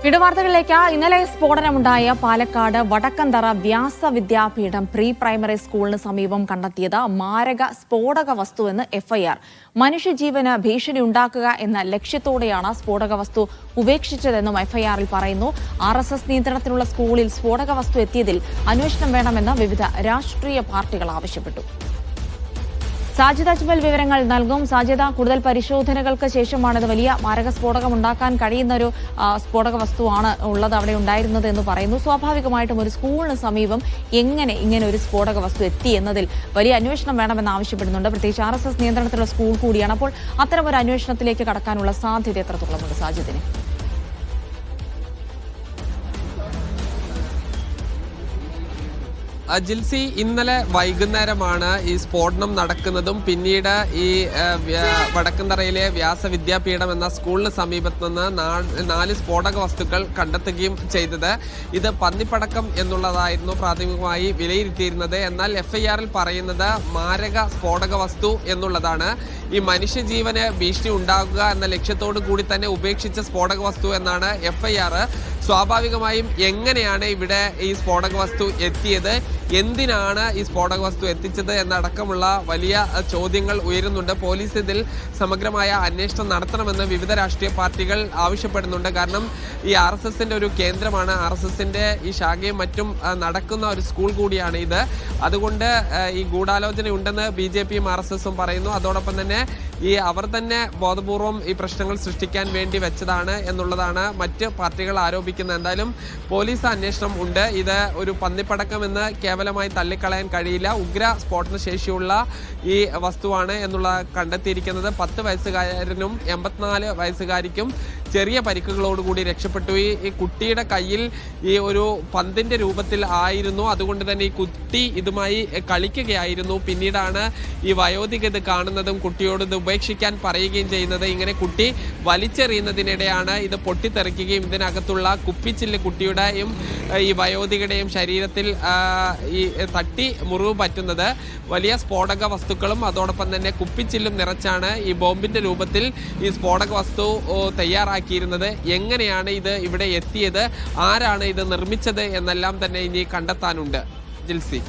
ഇടവാർത്തകളിലേക്ക് ഇന്നലെ സ്ഫോടനമുണ്ടായ Palakkad Vadakkanthara Vyasavidyapeetham pre primary സ്കൂളിന് സമീപം കണ്ടെത്തിയത് മാരക സ്ഫോടക വസ്തുവെന്ന് എഫ്ഐആർ. മനുഷ്യജീവന് ഭീഷണി ഉണ്ടാക്കുക എന്ന ലക്ഷ്യത്തോടെയാണ് സ്ഫോടക വസ്തു ഉപേക്ഷിച്ചതെന്നും എഫ്ഐആറിൽ പറയുന്നു. RSS നിയന്ത്രണത്തിലുള്ള സ്കൂളിൽ സ്ഫോടക വസ്തു എത്തിയതിൽ അന്വേഷണം വേണമെന്ന് വിവിധ രാഷ്ട്രീയ പാർട്ടികൾ ആവശ്യപ്പെട്ടു. സാജിദ അജ്മൽ വിവരങ്ങൾ നൽകും. സാജിദ, കൂടുതൽ പരിശോധനകൾക്ക് ശേഷമാണിത് വലിയ മാരക സ്ഫോടകം ഉണ്ടാക്കാൻ കഴിയുന്ന ഒരു സ്ഫോടക വസ്തുവാണ് ഉള്ളത് അവിടെ ഉണ്ടായിരുന്നത് എന്ന് പറയുന്നു. സ്വാഭാവികമായിട്ടും ഒരു സ്കൂളിന് സമീപം എങ്ങനെ ഇങ്ങനെ ഒരു സ്ഫോടക വസ്തു എത്തി എന്നതിൽ വലിയ അന്വേഷണം വേണമെന്ന് ആവശ്യപ്പെടുന്നുണ്ട്. പ്രത്യേകിച്ച് RSS നിയന്ത്രണത്തിലുള്ള സ്കൂൾ കൂടിയാണ്. അപ്പോൾ അത്തരം ഒരു അന്വേഷണത്തിലേക്ക് കടക്കാനുള്ള സാധ്യത എത്രത്തോളമുണ്ട് സാജിദിന്? ജിൽസി, ഇന്നലെ വൈകുന്നേരമാണ് ഈ സ്ഫോടനം നടക്കുന്നതും പിന്നീട് ഈ വടക്കന്തറയിലെ വ്യാസവിദ്യാപീഠം എന്ന സ്കൂളിന് സമീപത്ത് നിന്ന് 4 സ്ഫോടക വസ്തുക്കൾ കണ്ടെത്തുകയും ചെയ്തത്. ഇത് പന്നിപ്പടക്കം എന്നുള്ളതായിരുന്നു പ്രാഥമികമായി വിലയിരുത്തിയിരുന്നത്. എന്നാൽ FIRൽ പറയുന്നത് മാരക സ്ഫോടക വസ്തു എന്നുള്ളതാണ്. ഈ മനുഷ്യജീവന് ഭീഷണി ഉണ്ടാകുക എന്ന ലക്ഷ്യത്തോടു കൂടി തന്നെ ഉപേക്ഷിച്ച സ്ഫോടക വസ്തു എന്നാണ് FIR. സ്വാഭാവികമായും എങ്ങനെയാണ് ഇവിടെ ഈ സ്ഫോടക വസ്തു എത്തിയത്, എന്തിനാണ് ഈ സ്ഫോടക വസ്തു എത്തിച്ചത് എന്നടക്കമുള്ള വലിയ ചോദ്യങ്ങൾ ഉയരുന്നുണ്ട്. പോലീസ് ഇതിൽ സമഗ്രമായ അന്വേഷണം നടത്തണമെന്ന് വിവിധ രാഷ്ട്രീയ പാർട്ടികൾ ആവശ്യപ്പെടുന്നുണ്ട്. കാരണം ഈ RSSന്റെ ഒരു കേന്ദ്രമാണ്, RSSന്റെ ഈ ശാഖയും മറ്റും നടക്കുന്ന ഒരു സ്കൂൾ കൂടിയാണ് ഇത്. അതുകൊണ്ട് ഈ ഗൂഢാലോചന ഉണ്ടെന്ന് BJPയും RSSും പറയുന്നു. അതോടൊപ്പം തന്നെ അവർ തന്നെ ബോധപൂർവം ഈ പ്രശ്നങ്ങൾ സൃഷ്ടിക്കാൻ വേണ്ടി വെച്ചതാണ് എന്നുള്ളതാണ് മറ്റ് പാർട്ടികൾ ആരോപിക്കുന്നത്. എന്തായാലും പോലീസ് അന്വേഷണം ഉണ്ട്. ഇത് ഒരു പന്നിപ്പടക്കം എന്ന് കേവലമായി തള്ളിക്കളയാൻ കഴിയില്ല. ഉഗ്ര സ്ഫോടന ശേഷിയുള്ള ഈ വസ്തുവാണ് എന്നുള്ള കണ്ടെത്തിയിരിക്കുന്നത്. 10 വയസ്സുകാരനും 84 വയസ്സുകാരിക്കും ചെറിയ പരിക്കുകളോടുകൂടി രക്ഷപ്പെട്ടു. ഈ കുട്ടിയുടെ കയ്യിൽ ഈ ഒരു പന്തിന്റെ രൂപത്തിൽ ആയിരുന്നു. അതുകൊണ്ട് തന്നെ ഈ കുട്ടി ഇതുമായി കളിക്കുകയായിരുന്നു. പിന്നീടാണ് ഈ വയോധിക ഇത് കാണുന്നതും കുട്ടിയോട് ഇത് ഉപേക്ഷിക്കാൻ പറയുകയും ചെയ്യുന്നത്. ഇങ്ങനെ കുട്ടി വലിച്ചെറിയുന്നതിനിടെയാണ് ഇത് പൊട്ടിത്തെറിക്കുകയും ഇതിനകത്തുള്ള കുപ്പിച്ചില്ല് കുട്ടിയുടെയും ഈ വയോധികയുടെയും ശരീരത്തിൽ ഈ തട്ടി മുറിവ് പറ്റുന്നത്. വലിയ സ്ഫോടക വസ്തുക്കളും അതോടൊപ്പം തന്നെ കുപ്പിച്ചില്ലും നിറച്ചാണ് ഈ ബോംബിന്റെ രൂപത്തിൽ ഈ സ്ഫോടക വസ്തു തയ്യാറാക്കിയിരുന്നത്. എങ്ങനെയാണ് ഇത് ഇവിടെ എത്തിയത്, ആരാണ് ഇത് നിർമ്മിച്ചത് എന്നെല്ലാം തന്നെ ഇനി കണ്ടെത്താനുണ്ട്. ജിൽസി.